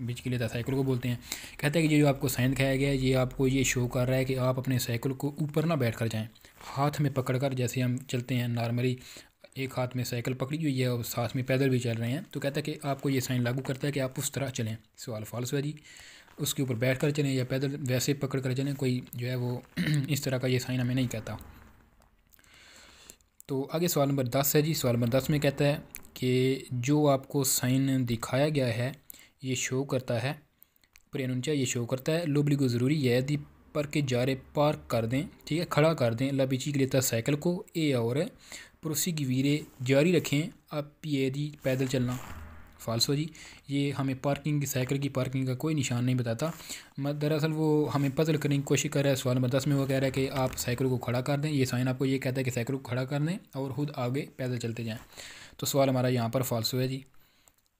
बिचकिलेता cycle को बोलते हैं। कहता है कि ये जो आपको साइन दिखाया गया है ये आपको ये शो कर रहा है कि आप अपने साइकिल को ऊपर ना बैठ कर जाएँ, हाथ में पकड़ कर, जैसे हम चलते हैं नॉर्मली एक हाथ में साइकिल पकड़ी हुई है और साथ में पैदल भी चल रहे हैं, तो कहता है कि आपको ये साइन लागू करता है कि आप उस तरह चलें। सवाल फॉल्स है जी। उसके ऊपर बैठ कर चलें या पैदल वैसे पकड़ कर चलें, कोई जो है वो इस तरह का ये साइन हमें नहीं कहता। तो आगे सवाल नंबर 10 है जी। सवाल नंबर 10 में कहता है कि जो आपको साइन दिखाया गया है ये शो करता है, प्रेनुंचा ये शो करता है लोबली ज़रूरी है यदि पर के जारे पार्क कर दें, ठीक है, खड़ा कर दें ला बिचकिलेता साइकिल को ए और पड़ोसी की वीरे जारी रखें अब यदि पैदल चलना। फाल्सो जी। ये हमें पार्किंग की, साइकिल की पार्किंग का कोई निशान नहीं बताता। दरअसल वो हमें पजल करने की कोशिश कर रहा है। सवाल नंबर 10 में वो कह रहा है कि आप साइकिल को खड़ा कर दें, ये साइन आपको ये कहता है कि साइकिल को खड़ा कर दें और ख़ुद आगे पैदल चलते जाएँ। तो सवाल हमारा यहाँ पर फाल्सो है जी।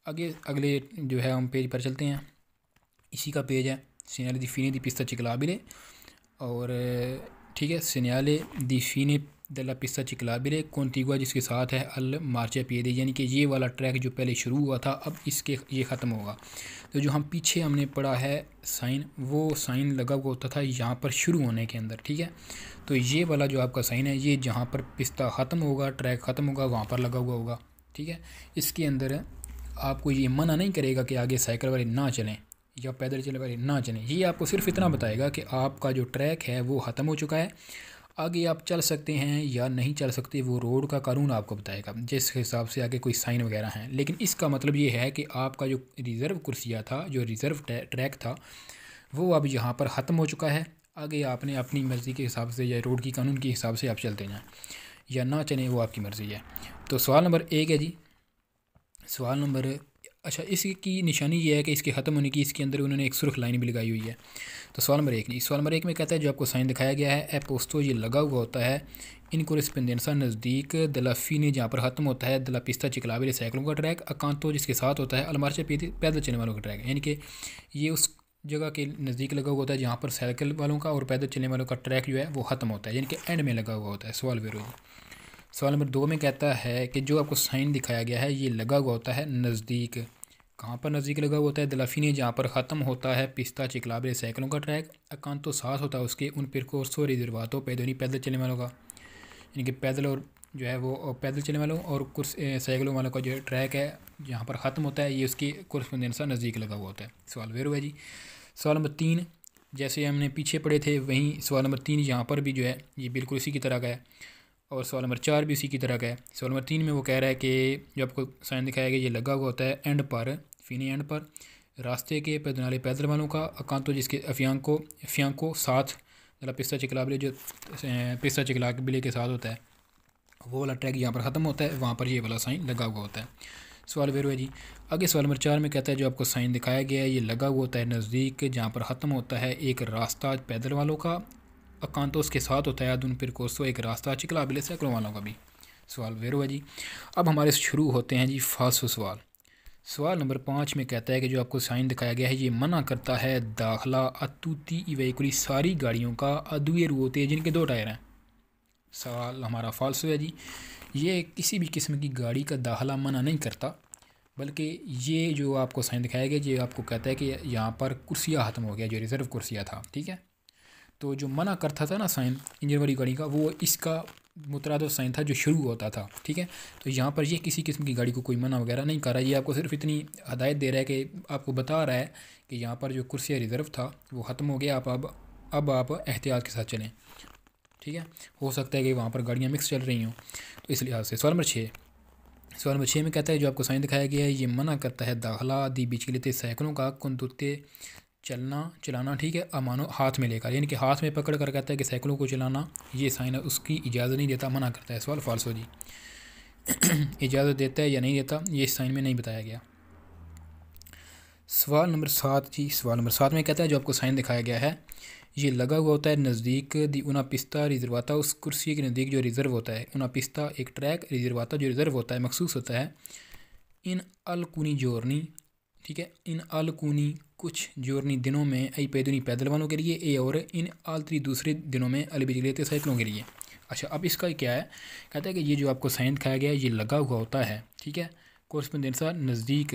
आगे अगले जो है हम पेज पर चलते हैं, इसी का पेज है सीनियाले दी फीने दी पिस्ता चिकलाबिले, और ठीक है सीनियाले दी फीने दला पिस्ता चिकलाबिले कॉन्टिगुआ जिसके साथ है अल मार्चा पिएदे, यानी कि ये वाला ट्रैक जो पहले शुरू हुआ था अब इसके ये ख़त्म होगा। तो जो हम पीछे हमने पढ़ा है साइन, वो साइन लगा हुआ होता था यहाँ पर शुरू होने के अंदर, ठीक है। तो ये वाला जो आपका साइन है ये जहाँ पर पिस्ता ख़त्म होगा, ट्रैक ख़त्म होगा, वहाँ पर लगा हुआ होगा, ठीक है। इसके अंदर आपको ये मना नहीं करेगा कि आगे साइकिल वाले ना चलें या पैदल चलने वाले ना चलें, ये आपको सिर्फ इतना बताएगा कि आपका जो ट्रैक है वो ख़त्म हो चुका है, आगे आप चल सकते हैं या नहीं चल सकते वो रोड का कानून आपको बताएगा, जिस हिसाब से आगे कोई साइन वगैरह हैं। लेकिन इसका मतलब ये है कि आपका जो रिज़र्व कुर्सिया था, जो रिज़र्व ट्रैक था, वो अब यहाँ पर ख़त्म हो चुका है। आगे आपने अपनी मर्ज़ी के हिसाब से या रोड की कानून के हिसाब से आप चलते जाएँ या ना चलें, वो आपकी मर्ज़ी है। तो सवाल नंबर 1 है जी। सवाल नंबर अच्छा, इसकी निशानी ये है कि इसके ख़त्म होने की इसके अंदर उन्होंने एक सुर्ख लाइन भी लगाई हुई है। तो सवाल नंबर 1 नहीं, सवाल नंबर 1 में कहता है जो आपको साइन दिखाया गया है ए पोस्टो ये लगा हुआ होता है इन कोरेस्पेंडेंसा नज़दीक दलाफी ने जहाँ पर ख़त्म होता है दला पिस्ता चिकलाबिले साइकिलों का ट्रैक, अकांतो जिसके साथ होता है अलमार्चे पैदल चलने वालों का ट्रैक, यानी कि ये उस जगह के नज़दीक लगा हुआ होता है जहाँ पर साइकिल वालों का और पैदल चलने वालों का ट्रैक जो है वो ख़त्म होता है, यानी कि एंड में लगा हुआ होता है। सवाल वेरो जी। सवाल नंबर 2 में कहता है कि जो आपको साइन दिखाया गया है ये लगा हुआ होता है नज़दीक, कहाँ पर नज़दीक लगा हुआ होता है दलाफी ने जहाँ पर ख़त्म होता है पिस्ता चिकलाबिले साइकिलों का ट्रैक, अकांतो साथ होता है उसके उन पिरकोर्सो रिजर्वातो पैदोनी पैदल चलने वालों का, यानी कि पैदल और जो है वो पैदल चलने वालों और साइकिलों वालों का जो ट्रैक है जहाँ पर ख़त्म होता है ये उसकी कोरेस्पोंडेंसा नज़दीक लगा हुआ होता है। सवाल वेरो है जी। सवाल नंबर 3 जैसे हमने पीछे पढ़े थे वहीं सवाल नंबर 3 यहाँ पर भी जो है ये बिल्कुल इसी की तरह का है, और सवाल नंबर 4 भी इसी की तरह का है। सवाल नंबर 3 में वो कह रहा है कि जो आपको साइन दिखाया गया ये लगा हुआ होता है एंड पर, फीनी एंड पर रास्ते के पैदनाले पैदल वालों का, अकांतो जिसके अफियांको साथ मतलब पिस्ता चिकलाबिले जो पिस्ता चिकलाबिले के साथ होता है वो वाला ट्रैक यहाँ पर ख़त्म होता है, वहाँ पर ये वाला साइन लगा हुआ होता है। सवाल वेरो है जी। आगे सवाल नंबर 4 में कहता है जो आपको साइन दिखाया गया है ये लगा हुआ होता है नज़दीक जहाँ पर ख़त्म होता है एक रास्ता पैदल वालों का, अकांतोस के साथ होता है अदुन पिरकोसो एक रास्ता चिकलाबिले साइकिलों वालों का भी। सवाल वेरो है जी। अब हमारे शुरू होते हैं जी फाल्सो सवाल। सवाल नंबर 5 में कहता है कि जो आपको साइन दिखाया गया है ये मना करता है दाखला अतूती इवेकुली सारी गाड़ियों का अदुए रूते जिनके 2 टायर हैं। सवाल हमारा फाल्सो है जी। ये किसी भी किस्म की गाड़ी का दाखला मना नहीं करता, बल्कि ये जो आपको साइन दिखाया गया ये आपको कहता है कि यहाँ पर कुर्सियाँ ख़त्म हो गया, जो रिज़र्व कुर्सियाँ था, ठीक है। तो जो मना करता था ना साइन इंजन वाली गाड़ी का, वो इसका मुतरादिफ साइन था जो शुरू होता था, ठीक है। तो यहाँ पर ये किसी किस्म की गाड़ी को कोई मना वगैरह नहीं कर रहा, ये आपको सिर्फ इतनी हदायत दे रहा है कि आपको बता रहा है कि यहाँ पर जो कुर्सिया रिज़र्व था वो ख़त्म हो गया, आप अब आप एहतियात के साथ चलें, ठीक है। हो सकता है कि वहाँ पर गाड़ियाँ मिक्स चल रही हों, तो इस लिहाज से। सवाल नंबर 6 में कहता है जो आपको साइन दिखाया गया है ये मना करता है दाखला दी बिचकिलेते साइकिलों का कुंदुते चलाना, ठीक है, अमानो हाथ में लेकर, यानी कि हाथ में पकड़ कर कहता है कि साइकिलों को चलाना, ये साइन है उसकी इजाज़त नहीं देता, मना करता है। सवाल फाल्सो जी। इजाज़त देता है या नहीं देता ये इस साइन में नहीं बताया गया। सवाल नंबर 7 जी। सवाल नंबर 7 में कहता है जो आपको साइन दिखाया गया है ये लगा हुआ होता है नज़दीक दी उना पिस्ता रिजर्वाता, उस कुर्सी के नज़दीक जो रिज़र्व होता है, उना पिस्ता एक ट्रैक, रिजर्वाता जो रिज़र्व होता है मखसूस होता है, इन अलकुनी जोरनी, ठीक है, इन अलकुनी कुछ जोरनी दिनों में आई पैदुनी पैदल वालों के लिए ए और इन आलतरी दूसरे दिनों में अल बिजलेते साइकिलों के लिए। अच्छा, अब इसका क्या है, कहता है कि ये जो आपको साइन दिखाया गया है ये लगा हुआ होता है, ठीक है, कोरेस्पोंडेंसा नज़दीक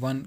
1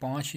5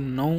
9